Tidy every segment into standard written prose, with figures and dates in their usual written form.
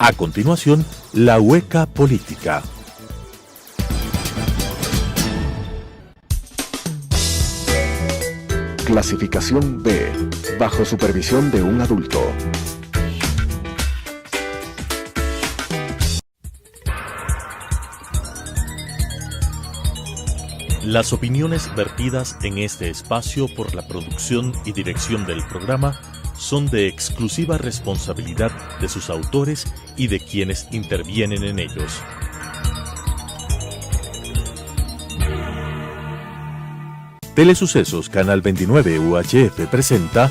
A continuación, la hueca política. Clasificación B, bajo supervisión de un adulto. Las opiniones vertidas en este espacio por la producción y dirección del programa son de exclusiva responsabilidad de sus autores y de quienes intervienen en ellos. Telesucesos Canal 29 UHF presenta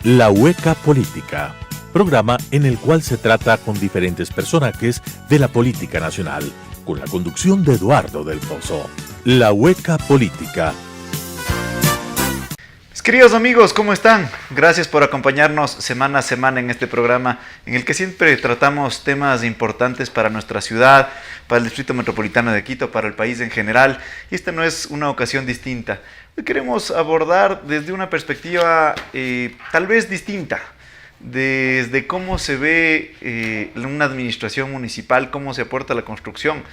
La Hueca Política, programa en el cual se trata con diferentes personajes de la política nacional, con la conducción de Eduardo del Pozo. La Hueca Política. Mis queridos amigos, ¿cómo están? Gracias por acompañarnos semana a semana en este programa en el que siempre tratamos temas importantes para nuestra ciudad, para el Distrito Metropolitano de Quito, para el país en general. Y esta no es una ocasión distinta. Hoy queremos abordar desde una perspectiva tal vez distinta, desde cómo se ve una administración municipal, cómo se aporta a la construcción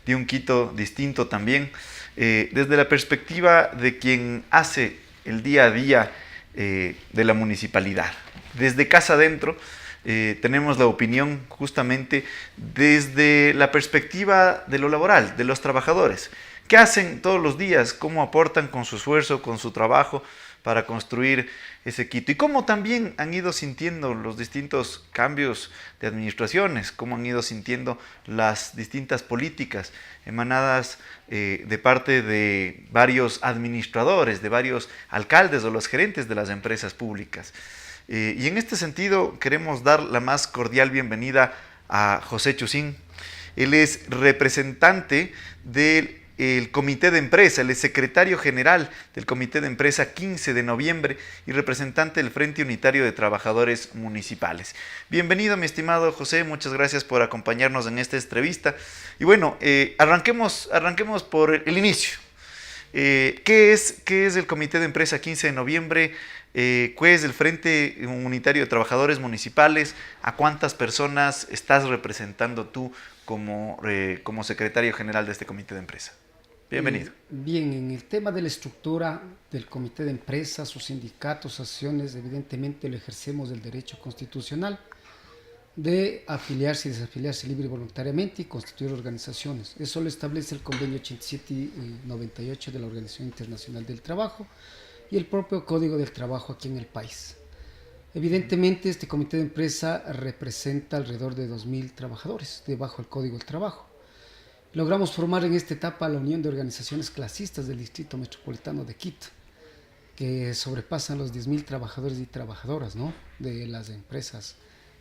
de un Quito distinto también, desde la perspectiva de quien hace el día a día de la municipalidad. Desde casa adentro tenemos la opinión justamente desde la perspectiva de lo laboral, de los trabajadores. ¿Qué hacen todos los días? ¿Cómo aportan con su esfuerzo, con su trabajo para construir ese Quito? Y cómo también han ido sintiendo los distintos cambios de administraciones, cómo han ido sintiendo las distintas políticas emanadas de parte de varios administradores, de varios alcaldes o los gerentes de las empresas públicas. Y en este sentido queremos dar la más cordial bienvenida a José Chusín. Él es representante del Comité de Empresa, él es secretario general del Comité de Empresa 15 de noviembre y representante del Frente Unitario de Trabajadores Municipales. Bienvenido, mi estimado José, muchas gracias por acompañarnos en esta entrevista. Y bueno, arranquemos por el inicio. ¿Qué es el Comité de Empresa 15 de noviembre? ¿Qué es el Frente Unitario de Trabajadores Municipales? ¿A cuántas personas estás representando tú como secretario general de este Comité de Empresa? Bienvenido. Bien, en el tema de la estructura del Comité de Empresa, sus sindicatos, asociaciones, evidentemente lo ejercemos el derecho constitucional de afiliarse y desafiliarse libre y voluntariamente y constituir organizaciones. Eso lo establece el convenio 87 y 98 de la Organización Internacional del Trabajo y el propio Código del Trabajo aquí en el país. Evidentemente, este comité de empresa representa alrededor de 2.000 trabajadores debajo del Código del Trabajo. Logramos formar en esta etapa la Unión de Organizaciones Clasistas del Distrito Metropolitano de Quito, que sobrepasan los 10.000 trabajadores y trabajadoras, ¿no?, de las empresas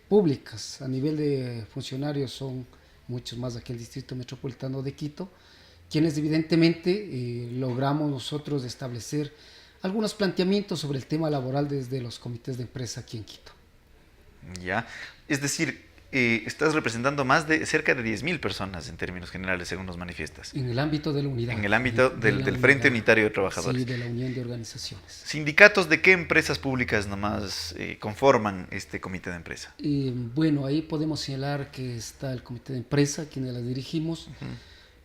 públicas. A nivel de funcionarios son muchos más aquí en el Distrito Metropolitano de Quito, quienes evidentemente logramos nosotros establecer algunos planteamientos sobre el tema laboral desde los comités de empresa aquí en Quito. Ya, es decir, estás representando más de cerca de 10.000 personas en términos generales, según nos manifiestas. En el ámbito de la unidad. En el ámbito del Frente Unitario de Trabajadores. Sí, de la Unión de Organizaciones. ¿Sindicatos de qué empresas públicas nomás conforman este comité de empresa? Bueno, ahí podemos señalar que está el comité de empresa, quienes la dirigimos.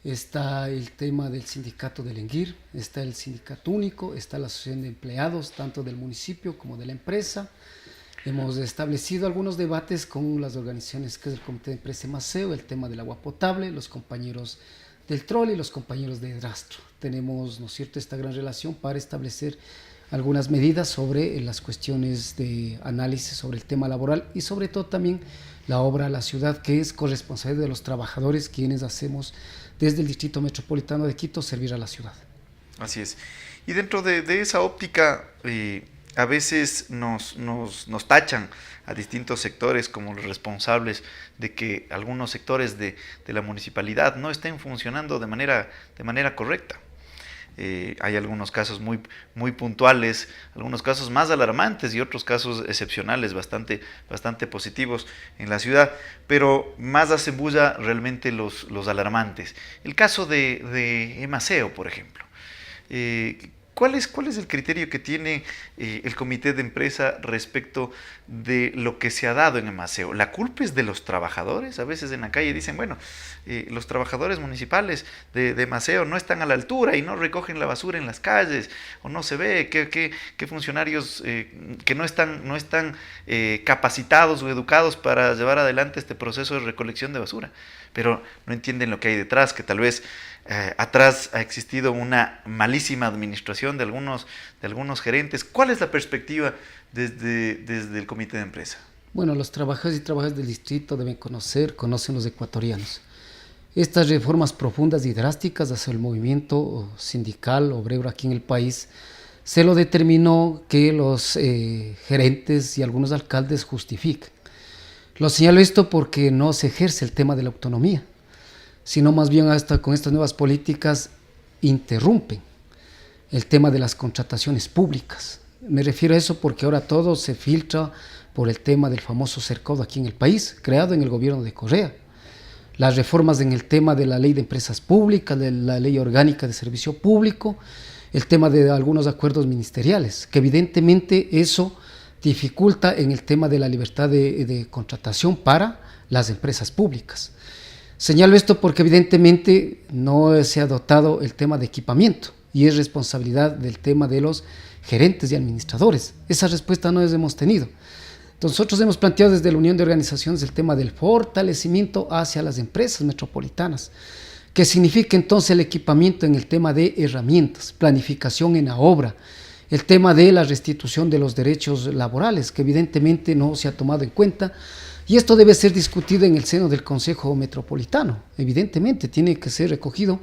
Está el tema del sindicato del ENGIR, está el sindicato único, está la asociación de empleados, tanto del municipio como de la empresa. Hemos establecido algunos debates con las organizaciones que es el comité de empresa Maceo, el tema del agua potable, los compañeros del TROL y los compañeros de Rastro. Tenemos, ¿no es cierto?, esta gran relación para establecer algunas medidas sobre las cuestiones de análisis sobre el tema laboral y sobre todo también la obra a la ciudad, que es corresponsabilidad de los trabajadores quienes hacemos desde el Distrito Metropolitano de Quito servir a la ciudad. Así es. Y dentro de esa óptica, a veces nos tachan a distintos sectores como los responsables de que algunos sectores de la municipalidad no estén funcionando de manera correcta. Hay algunos casos muy puntuales, algunos casos más alarmantes y otros casos excepcionales bastante positivos en la ciudad, pero más hacen bulla realmente los alarmantes. El caso de Maceo, por ejemplo. ¿Cuál es el criterio que tiene el comité de empresa respecto de lo que se ha dado en Maceo? ¿La culpa es de los trabajadores? A veces en la calle dicen, bueno, los trabajadores municipales de Maceo no están a la altura y no recogen la basura en las calles, o no se ve que funcionarios que no están capacitados o educados para llevar adelante este proceso de recolección de basura, pero no entienden lo que hay detrás, que tal vez atrás ha existido una malísima administración de algunos gerentes. ¿Cuál es la perspectiva desde el comité de empresa? Bueno, los trabajadores y trabajadoras del distrito deben conocen los ecuatorianos. Estas reformas profundas y drásticas hacia el movimiento sindical obrero aquí en el país se lo determinó que los gerentes y algunos alcaldes justifiquen. Lo señalo esto porque no se ejerce el tema de la autonomía, sino más bien hasta con estas nuevas políticas interrumpen el tema de las contrataciones públicas. Me refiero a eso porque ahora todo se filtra por el tema del famoso cercado aquí en el país, creado en el gobierno de Correa. Las reformas en el tema de la ley de empresas públicas, de la ley orgánica de servicio público, el tema de algunos acuerdos ministeriales, que evidentemente eso dificulta en el tema de la libertad de contratación para las empresas públicas. Señalo esto porque evidentemente no se ha dotado el tema de equipamiento y es responsabilidad del tema de los gerentes y administradores. Esa respuesta no hemos tenido. Entonces, nosotros hemos planteado desde la Unión de Organizaciones el tema del fortalecimiento hacia las empresas metropolitanas, que significa entonces el equipamiento en el tema de herramientas, planificación en la obra, el tema de la restitución de los derechos laborales, que evidentemente no se ha tomado en cuenta. Y esto debe ser discutido en el seno del Consejo Metropolitano. Evidentemente tiene que ser recogido,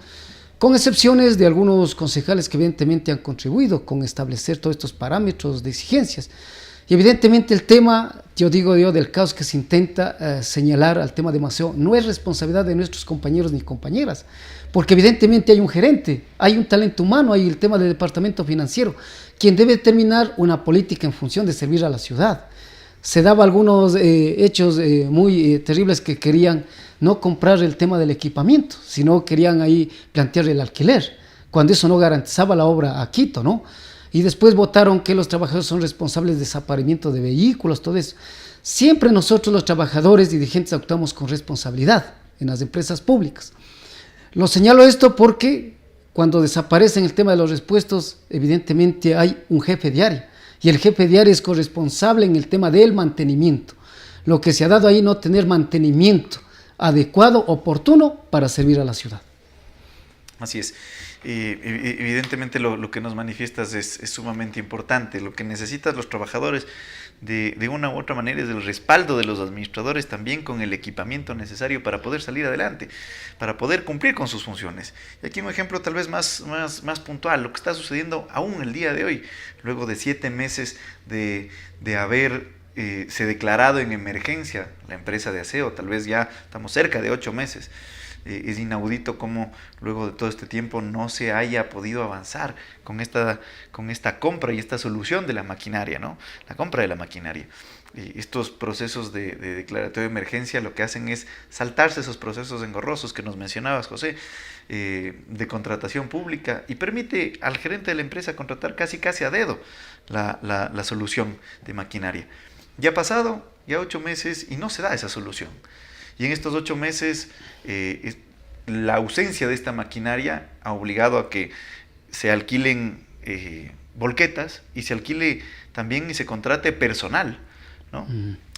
con excepciones de algunos concejales que evidentemente han contribuido con establecer todos estos parámetros de exigencias. Y evidentemente el tema, del caos que se intenta señalar al tema de Maceo, no es responsabilidad de nuestros compañeros ni compañeras, porque evidentemente hay un gerente, hay un talento humano, hay el tema del departamento financiero, quien debe determinar una política en función de servir a la ciudad. Se daba algunos hechos muy terribles que querían no comprar el tema del equipamiento, sino querían ahí plantear el alquiler, cuando eso no garantizaba la obra a Quito, ¿no? Y después votaron que los trabajadores son responsables de desaparecimiento de vehículos, todo eso. Siempre nosotros los trabajadores y dirigentes actuamos con responsabilidad en las empresas públicas. Lo señalo esto porque cuando desaparecen el tema de los repuestos, evidentemente hay un jefe de área. Y el jefe de área es corresponsable en el tema del mantenimiento. Lo que se ha dado ahí no tener mantenimiento adecuado, oportuno para servir a la ciudad. Así es. Evidentemente lo que nos manifiestas es sumamente importante. Lo que necesitan los trabajadores de una u otra manera es el respaldo de los administradores también con el equipamiento necesario para poder salir adelante, para poder cumplir con sus funciones. Y aquí un ejemplo tal vez más puntual, lo que está sucediendo aún el día de hoy, luego de 7 meses de haber se declarado en emergencia la empresa de aseo, tal vez ya estamos cerca de 8 meses. Es inaudito cómo luego de todo este tiempo no se haya podido avanzar con esta compra y esta solución de la maquinaria, ¿no? La compra de la maquinaria. Estos procesos de declaratoria de emergencia lo que hacen es saltarse esos procesos engorrosos que nos mencionabas, José, de contratación pública, y permite al gerente de la empresa contratar casi a dedo la solución de maquinaria. Ya ha pasado ya 8 meses y no se da esa solución. Y en estos 8 meses, la ausencia de esta maquinaria ha obligado a que se alquilen volquetas y se alquile también y se contrate personal, ¿no?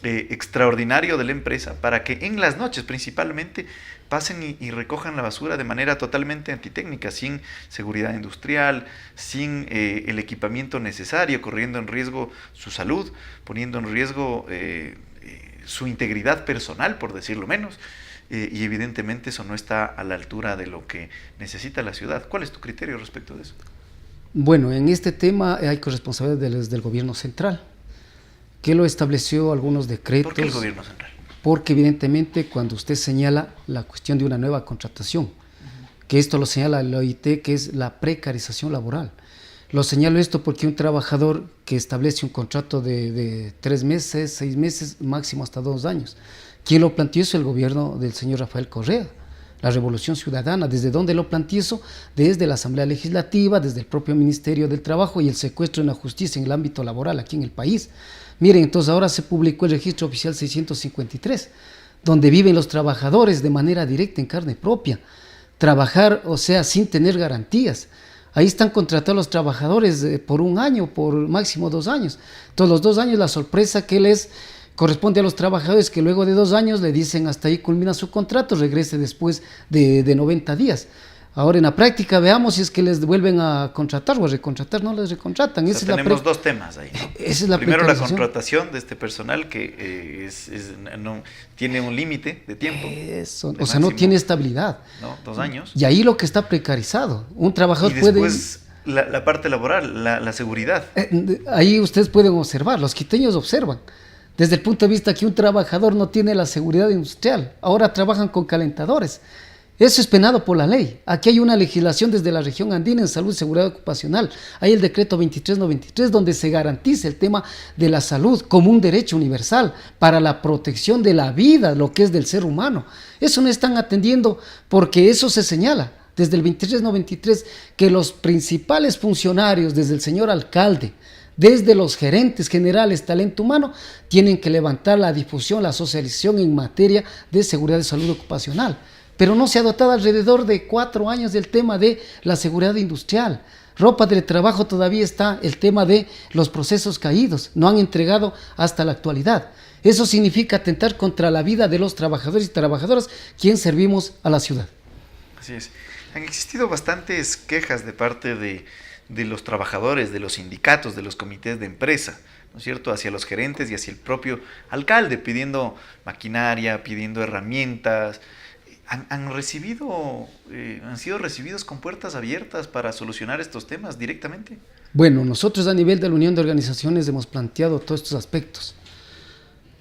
Extraordinario de la empresa para que en las noches principalmente pasen y recojan la basura de manera totalmente antitécnica, sin seguridad industrial, sin el equipamiento necesario, corriendo en riesgo su salud, poniendo en riesgo su integridad personal, por decirlo menos, y evidentemente eso no está a la altura de lo que necesita la ciudad. ¿Cuál es tu criterio respecto de eso? Bueno, en este tema hay corresponsabilidad del gobierno central, que lo estableció algunos decretos. ¿Por qué el gobierno central? Porque evidentemente cuando usted señala la cuestión de una nueva contratación, que esto lo señala el OIT, que es la precarización laboral. Lo señalo esto porque un trabajador que establece un contrato de 3 meses, 6 meses, máximo hasta 2 años, quien lo planteó es el gobierno del señor Rafael Correa. la revolución ciudadana. ¿Desde dónde lo planteó? Desde la Asamblea Legislativa, desde el propio Ministerio del Trabajo y el secuestro en la justicia en el ámbito laboral aquí en el país. Miren, entonces ahora se publicó el registro oficial 653, donde viven los trabajadores de manera directa en carne propia. Trabajar, o sea, sin tener garantías. Ahí están contratados los trabajadores por 1 año, por máximo 2 años. Entonces, los 2 años, la sorpresa que les corresponde a los trabajadores, que luego de 2 años le dicen hasta ahí culmina su contrato, regrese después de 90 días. Ahora en la práctica veamos si es que les vuelven a contratar o a recontratar, no les recontratan. O sea, tenemos 2 temas ahí, ¿no? Esa es la Primero, la contratación de este personal que no, tiene un límite de tiempo. Eso, o sea, no tiene estabilidad. No, 2 años. Y ahí lo que está precarizado. Un trabajador y puede... después la parte laboral, la seguridad. Ahí ustedes pueden observar, los quiteños observan. Desde el punto de vista que un trabajador no tiene la seguridad industrial, ahora trabajan con calentadores. Eso es penado por la ley. Aquí hay una legislación desde la región andina en salud y seguridad ocupacional. Hay el decreto 2393 donde se garantiza el tema de la salud como un derecho universal para la protección de la vida, lo que es del ser humano. Eso no están atendiendo porque eso se señala desde el 2393 que los principales funcionarios, desde el señor alcalde, desde los gerentes generales, talento humano, tienen que levantar la difusión, la socialización en materia de seguridad y salud ocupacional. Pero no se ha dotado alrededor de 4 años del tema de la seguridad industrial. Ropa de trabajo todavía está el tema de los procesos caídos, no han entregado hasta la actualidad. Eso significa atentar contra la vida de los trabajadores y trabajadoras, quien servimos a la ciudad. Así es. Han existido bastantes quejas de parte de los trabajadores, de los sindicatos, de los comités de empresa, ¿no es cierto?, hacia los gerentes y hacia el propio alcalde, pidiendo maquinaria, pidiendo herramientas. ¿Han sido recibidos con puertas abiertas para solucionar estos temas directamente? Bueno, nosotros a nivel de la Unión de Organizaciones hemos planteado todos estos aspectos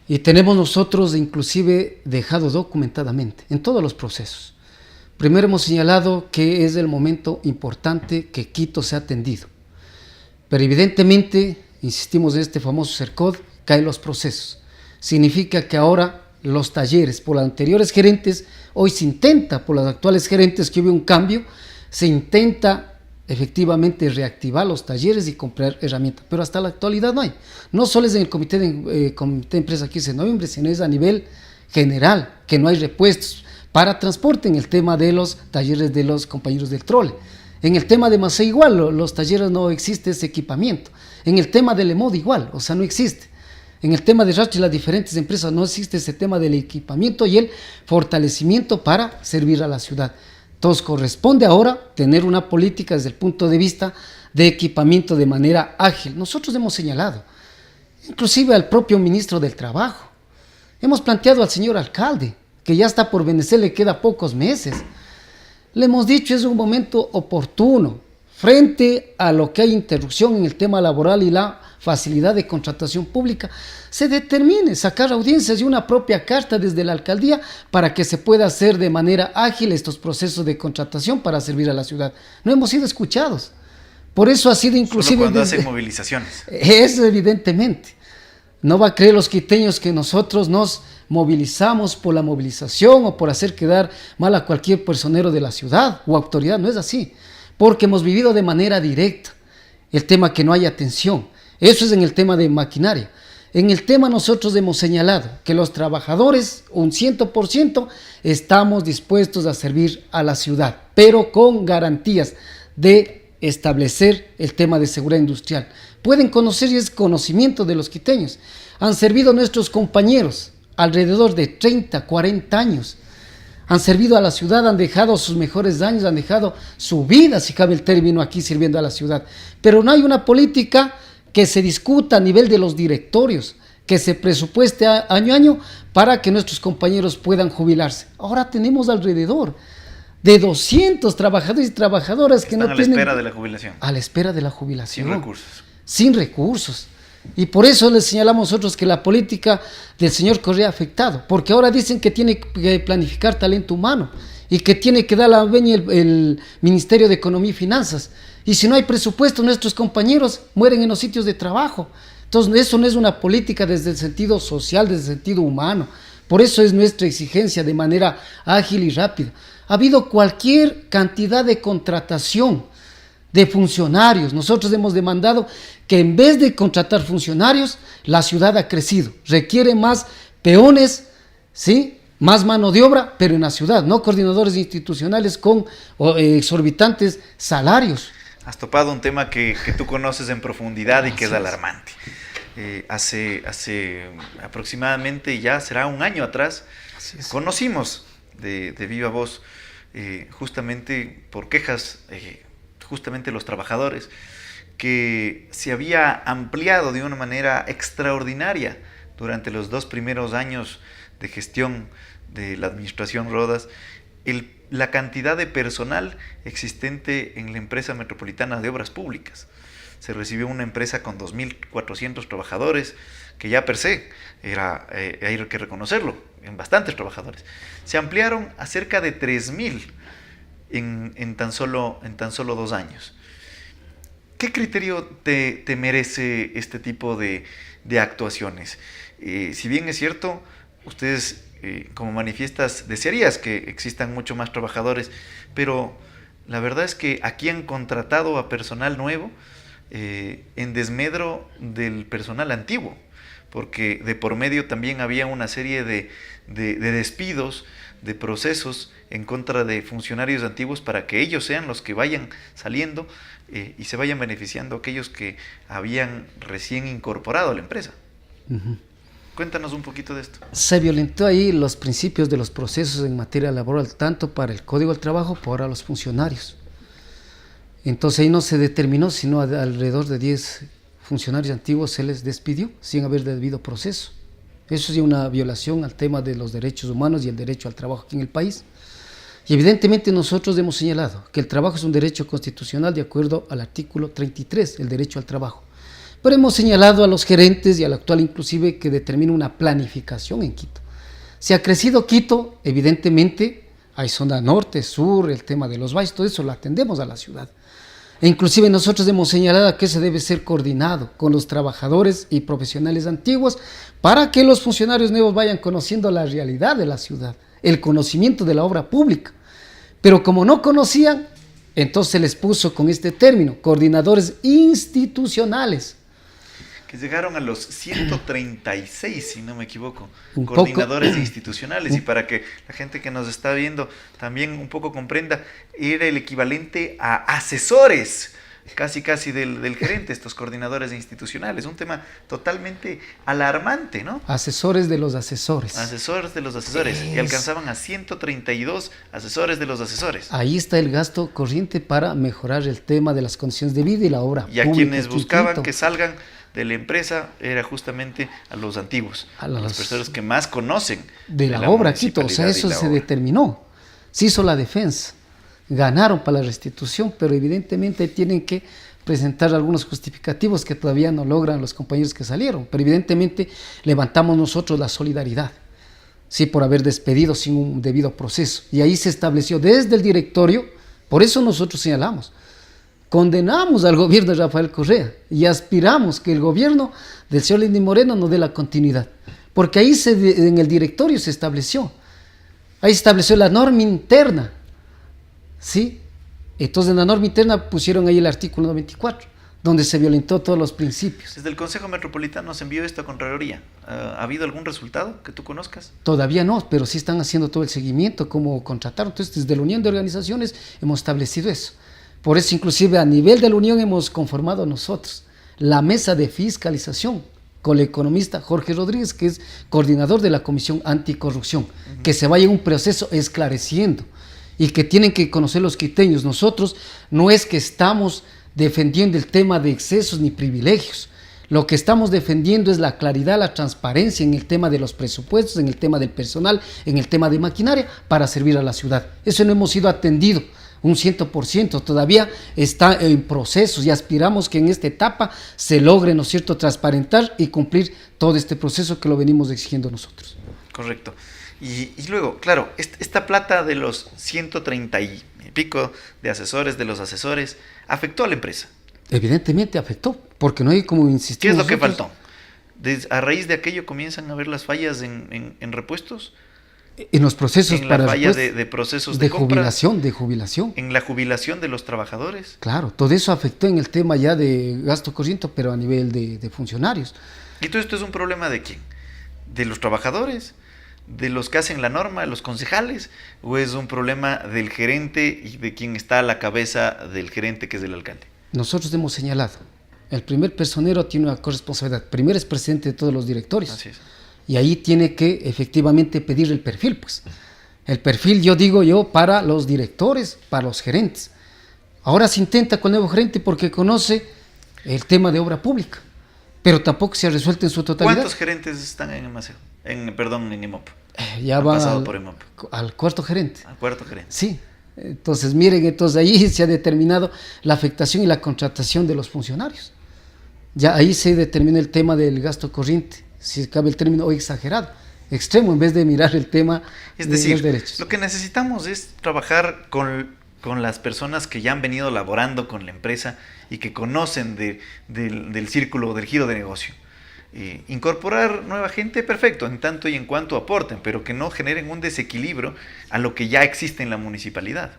y tenemos nosotros inclusive dejado documentadamente en todos los procesos. Primero hemos señalado que es el momento importante que Quito sea atendido, pero evidentemente, insistimos en este famoso CERCOD, caen los procesos. Significa que ahora los talleres por los anteriores gerentes, hoy se intenta por los actuales gerentes que hubo un cambio, se intenta efectivamente reactivar los talleres y comprar herramientas, pero hasta la actualidad no hay. No solo es en el comité de empresa 15 de noviembre, sino es a nivel general, que no hay repuestos para transporte en el tema de los talleres de los compañeros del trole. En el tema de Macé igual, los talleres no existe ese equipamiento. En el tema del EMOD igual, o sea, no existe. En el tema de rastro y las diferentes empresas no existe ese tema del equipamiento y el fortalecimiento para servir a la ciudad. Entonces corresponde ahora tener una política desde el punto de vista de equipamiento de manera ágil. Nosotros hemos señalado, inclusive al propio ministro del Trabajo, hemos planteado al señor alcalde, que ya está por venecer, le queda pocos meses. Le hemos dicho, es un momento oportuno, frente a lo que hay interrupción en el tema laboral y la facilidad de contratación pública, se determine sacar audiencias y una propia carta desde la alcaldía para que se pueda hacer de manera ágil estos procesos de contratación para servir a la ciudad. No hemos sido escuchados. Por eso ha sido inclusive... Solo cuando hacen movilizaciones. Eso evidentemente. No va a creer los quiteños que nosotros nos movilizamos por la movilización o por hacer quedar mal a cualquier personero de la ciudad o autoridad. No es así. Porque hemos vivido de manera directa el tema que no hay atención. Eso es en el tema de maquinaria. En el tema nosotros hemos señalado que los trabajadores, un 100%, estamos dispuestos a servir a la ciudad, pero con garantías de establecer el tema de seguridad industrial. Pueden conocer y es conocimiento de los quiteños. Han servido nuestros compañeros alrededor de 30, 40 años. Han servido a la ciudad, han dejado sus mejores años, han dejado su vida, si cabe el término, aquí sirviendo a la ciudad. Pero no hay una política que se discuta a nivel de los directorios, que se presupueste año a año para que nuestros compañeros puedan jubilarse. Ahora tenemos alrededor de 200 trabajadores y trabajadoras que no tienen... a la espera de la jubilación. A la espera de la jubilación. Sin recursos. Sin recursos. Y por eso les señalamos nosotros que la política del señor Correa ha afectado, porque ahora dicen que tiene que planificar talento humano y que tiene que dar la venia el Ministerio de Economía y Finanzas. Y si no hay presupuesto, nuestros compañeros mueren en los sitios de trabajo. Entonces, eso no es una política desde el sentido social, desde el sentido humano. Por eso es nuestra exigencia de manera ágil y rápida. Ha habido cualquier cantidad de contratación de funcionarios. Nosotros hemos demandado que en vez de contratar funcionarios, la ciudad ha crecido. Requiere más peones, ¿sí?, más mano de obra, pero en la ciudad, no coordinadores institucionales con exorbitantes salarios. Has topado un tema que tú conoces en profundidad y que es alarmante. Hace aproximadamente, ya será un año atrás, conocimos de viva voz, justamente por quejas, justamente los trabajadores, que se había ampliado de una manera extraordinaria durante los 2 primeros años de gestión de la administración Rodas, la cantidad de personal existente en la empresa metropolitana de obras públicas. Se recibió una empresa con 2.400 trabajadores, que ya per se hay que reconocerlo, en bastantes trabajadores. Se ampliaron a cerca de 3.000 en tan solo 2 años. ¿Qué criterio te merece este tipo de actuaciones? Si bien es cierto, ustedes como manifiestas desearías que existan mucho más trabajadores, pero la verdad es que aquí han contratado a personal nuevo en desmedro del personal antiguo, porque de por medio también había una serie de despidos, de procesos en contra de funcionarios antiguos para que ellos sean los que vayan saliendo y se vayan beneficiando aquellos que habían recién incorporado a la empresa. Uh-huh. Cuéntanos un poquito de esto. Se violentó ahí los principios de los procesos en materia laboral, tanto para el Código del Trabajo como para los funcionarios. Entonces ahí no se determinó, sino alrededor de 10 funcionarios antiguos se les despidió sin haber debido proceso. Eso es una violación al tema de los derechos humanos y el derecho al trabajo aquí en el país. Y evidentemente nosotros hemos señalado que el trabajo es un derecho constitucional de acuerdo al artículo 33, el derecho al trabajo. Pero hemos señalado a los gerentes y al actual inclusive que determina una planificación en Quito. Si ha crecido Quito, evidentemente hay zona norte, sur, el tema de los valles, todo eso lo atendemos a la ciudad. E inclusive nosotros hemos señalado que se debe ser coordinado con los trabajadores y profesionales antiguos para que los funcionarios nuevos vayan conociendo la realidad de la ciudad, el conocimiento de la obra pública. Pero como no conocían, entonces se les puso con este término, coordinadores institucionales. Que llegaron a los 136, si no me equivoco, coordinadores institucionales. Y para que la gente que nos está viendo también un poco comprenda, era el equivalente a asesores, casi del gerente, estos coordinadores institucionales. Un tema totalmente alarmante, ¿no? Asesores de los asesores. Asesores de los asesores. Y alcanzaban a 132 asesores de los asesores. Ahí está el gasto corriente para mejorar el tema de las condiciones de vida y la obra pública. Y a quienes buscaban Quito. Que salgan de la empresa era justamente a los antiguos, a las personas que más conocen de la obra Quito. O sea, eso se determinó, se hizo la defensa, ganaron para la restitución, pero evidentemente tienen que presentar algunos justificativos que todavía no logran los compañeros que salieron, pero evidentemente levantamos nosotros la solidaridad, sí, por haber despedido sin un debido proceso, y ahí se estableció desde el directorio. Por eso nosotros señalamos, condenamos al gobierno de Rafael Correa y aspiramos que el gobierno del señor Lenín Moreno nos dé la continuidad, porque ahí en el directorio se estableció, ahí se estableció la norma interna, ¿sí? Entonces en la norma interna pusieron ahí el artículo 94, donde se violentó todos los principios. Desde el Consejo Metropolitano se envió esto a Contraloría. ¿Ha habido algún resultado que tú conozcas? Todavía no, pero sí están haciendo todo el seguimiento, cómo contrataron. Entonces desde la Unión de Organizaciones hemos establecido eso. Por eso inclusive a nivel de la Unión hemos conformado nosotros la mesa de fiscalización con el economista Jorge Rodríguez, que es coordinador de la Comisión Anticorrupción, que se vaya en un proceso esclareciendo y que tienen que conocer los quiteños. Nosotros no es que estamos defendiendo el tema de excesos ni privilegios. Lo que estamos defendiendo es la claridad, la transparencia en el tema de los presupuestos, en el tema del personal, en el tema de maquinaria, para servir a la ciudad. Eso no hemos sido atendido. Un 100%, todavía está en procesos y aspiramos que en esta etapa se logre, ¿no es cierto?, transparentar y cumplir todo este proceso que lo venimos exigiendo nosotros. Correcto. Y luego, claro, esta plata de los 130 y pico de asesores, de los asesores, afectó a la empresa. Evidentemente afectó, porque no hay como insistir. ¿Qué es lo que faltó? A raíz de aquello comienzan a ver las fallas en repuestos. En los procesos en la para falla después, de procesos de compra, jubilación. en la jubilación de los trabajadores. Claro, todo eso afectó en el tema ya de gasto corriente, pero a nivel de funcionarios. ¿Y todo esto es un problema de quién? ¿De los trabajadores? ¿De los que hacen la norma, de los concejales? ¿O es un problema del gerente y de quien está a la cabeza del gerente, que es el alcalde? Nosotros hemos señalado, el primer personero tiene una corresponsabilidad. Primero es presidente de todos los directorios. Así es. Y ahí tiene que efectivamente pedir el perfil, pues. El perfil, yo, para los directores, para los gerentes. Ahora se intenta con el nuevo gerente porque conoce el tema de obra pública, pero tampoco se ha resuelto en su totalidad. ¿Cuántos gerentes están en Maceo? En EMOP. Ya Han va pasado por EMOP. al cuarto gerente. Al cuarto gerente. Sí. Entonces, miren, ahí se ha determinado la afectación y la contratación de los funcionarios. Ya ahí se determina el tema del gasto corriente, si cabe el término, hoy exagerado, extremo, en vez de mirar el tema es de decir, los derechos. Lo que necesitamos es trabajar con las personas que ya han venido laborando con la empresa y que conocen del círculo, del giro de negocio. Incorporar nueva gente, perfecto, en tanto y en cuanto aporten, pero que no generen un desequilibrio a lo que ya existe en la municipalidad.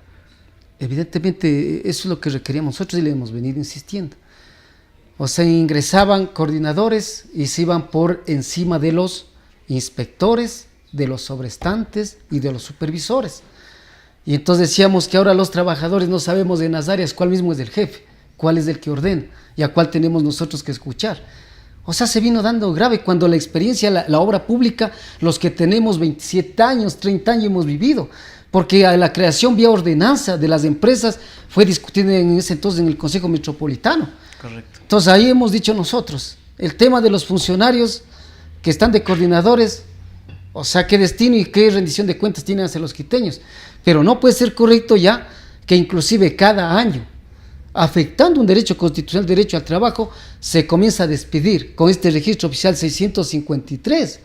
Evidentemente, eso es lo que requeríamos nosotros y le hemos venido insistiendo. O sea, ingresaban coordinadores y se iban por encima de los inspectores, de los sobrestantes y de los supervisores. Y entonces decíamos que ahora los trabajadores no sabemos en las áreas cuál mismo es el jefe, cuál es el que ordena y a cuál tenemos nosotros que escuchar. O sea, se vino dando grave cuando la experiencia, la obra pública, los que tenemos 27 años, 30 años hemos vivido, porque la creación vía ordenanza de las empresas fue discutida en ese entonces en el Consejo Metropolitano. Correcto. Entonces ahí hemos dicho nosotros, el tema de los funcionarios que están de coordinadores, o sea, qué destino y qué rendición de cuentas tienen hacia los quiteños, pero no puede ser correcto ya que inclusive cada año, afectando un derecho constitucional, derecho al trabajo, se comienza a despedir con este registro oficial 653,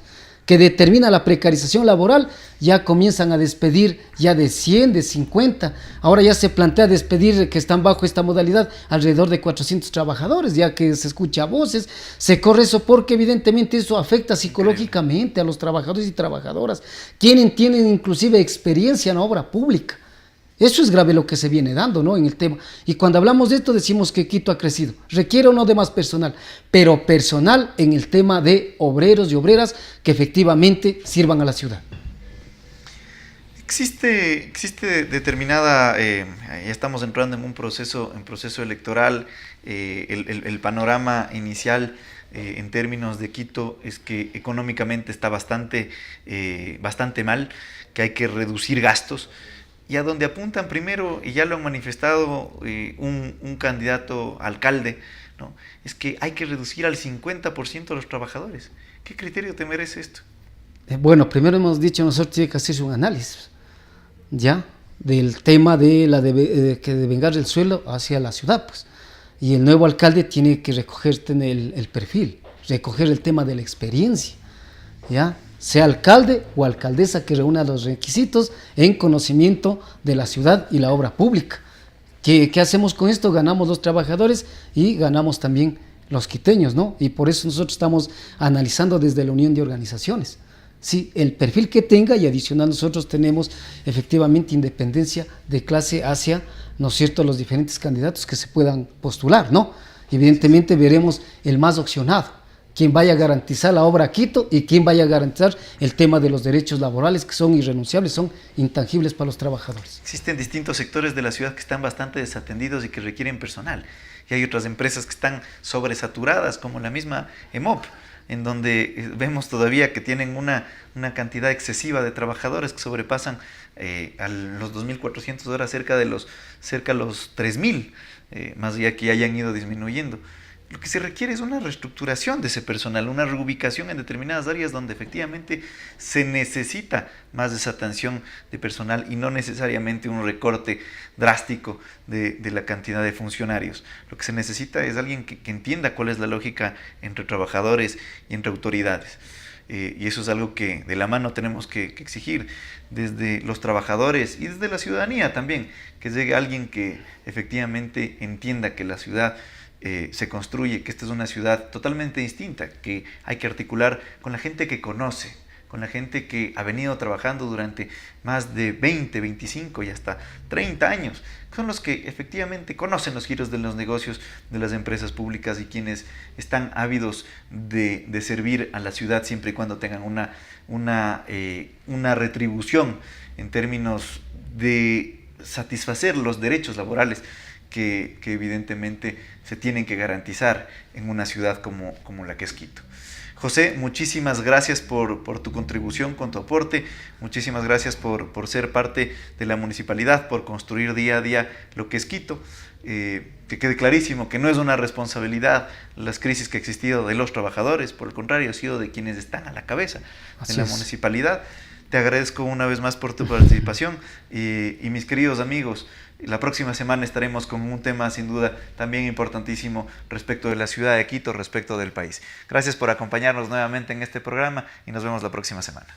que determina la precarización laboral, ya comienzan a despedir ya de 100, de 50, ahora ya se plantea despedir, que están bajo esta modalidad, alrededor de 400 trabajadores, ya que se escucha voces, se corre eso porque evidentemente eso afecta psicológicamente a los trabajadores y trabajadoras, quienes tienen inclusive experiencia en la obra pública. Eso es grave lo que se viene dando, ¿no?, en el tema. Y cuando hablamos de esto decimos que Quito ha crecido. Requiere o no de más personal, pero personal en el tema de obreros y obreras que efectivamente sirvan a la ciudad. Existe determinada, ya estamos entrando en un proceso electoral, el panorama inicial en términos de Quito es que económicamente está bastante mal, que hay que reducir gastos. Y a donde apuntan primero, y ya lo han manifestado un candidato alcalde, ¿no?, es que hay que reducir al 50% a los trabajadores. ¿Qué criterio te merece esto? Bueno, primero hemos dicho nosotros tiene que hacerse un análisis, ¿ya?, del tema de que devengar el suelo hacia la ciudad, pues. Y el nuevo alcalde tiene que recoger el perfil, recoger el tema de la experiencia, ¿ya?, sea alcalde o alcaldesa que reúna los requisitos en conocimiento de la ciudad y la obra pública. ¿Qué hacemos con esto? Ganamos los trabajadores y ganamos también los quiteños, ¿no? Y por eso nosotros estamos analizando desde la unión de organizaciones, sí, el perfil que tenga, y adicional nosotros tenemos efectivamente independencia de clase hacia, ¿no es cierto?, los diferentes candidatos que se puedan postular, ¿no? Evidentemente veremos el más opcionado, quién vaya a garantizar la obra a Quito y quién vaya a garantizar el tema de los derechos laborales que son irrenunciables, son intangibles para los trabajadores. Existen distintos sectores de la ciudad que están bastante desatendidos y que requieren personal. Y hay otras empresas que están sobresaturadas, como la misma EMOP, en donde vemos todavía que tienen una cantidad excesiva de trabajadores que sobrepasan a los 2.400 horas, cerca a los 3.000, más allá que hayan ido disminuyendo. Lo que se requiere es una reestructuración de ese personal, una reubicación en determinadas áreas donde efectivamente se necesita más desatención de personal y no necesariamente un recorte drástico de la cantidad de funcionarios. Lo que se necesita es alguien que entienda cuál es la lógica entre trabajadores y entre autoridades. Y eso es algo que de la mano tenemos que exigir desde los trabajadores y desde la ciudadanía también, que llegue alguien que efectivamente entienda que la ciudad se construye, que esta es una ciudad totalmente distinta, que hay que articular con la gente que conoce, con la gente que ha venido trabajando durante más de 20, 25 y hasta 30 años. Son los que efectivamente conocen los giros de los negocios de las empresas públicas y quienes están ávidos de servir a la ciudad siempre y cuando tengan una retribución en términos de satisfacer los derechos laborales que evidentemente se tienen que garantizar en una ciudad como la que es Quito. José, muchísimas gracias por tu contribución, con tu aporte, muchísimas gracias por ser parte de la municipalidad, por construir día a día lo que es Quito. Que quede clarísimo que no es una responsabilidad las crisis que ha existido de los trabajadores, por el contrario, ha sido de quienes están a la cabeza de la municipalidad. Te agradezco una vez más por tu participación y mis queridos amigos, la próxima semana estaremos con un tema sin duda también importantísimo respecto de la ciudad de Quito, respecto del país. Gracias por acompañarnos nuevamente en este programa y nos vemos la próxima semana.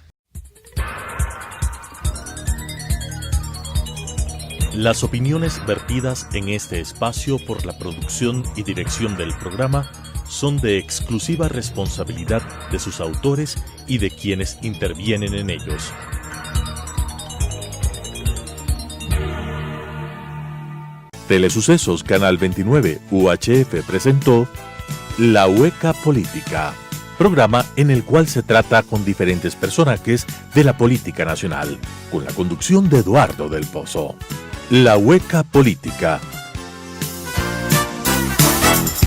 Las opiniones vertidas en este espacio por la producción y dirección del programa son de exclusiva responsabilidad de sus autores y de quienes intervienen en ellos. Telesucesos Canal 29 UHF presentó La Hueca Política, programa en el cual se trata con diferentes personajes de la política nacional, con la conducción de Eduardo del Pozo. La Hueca Política,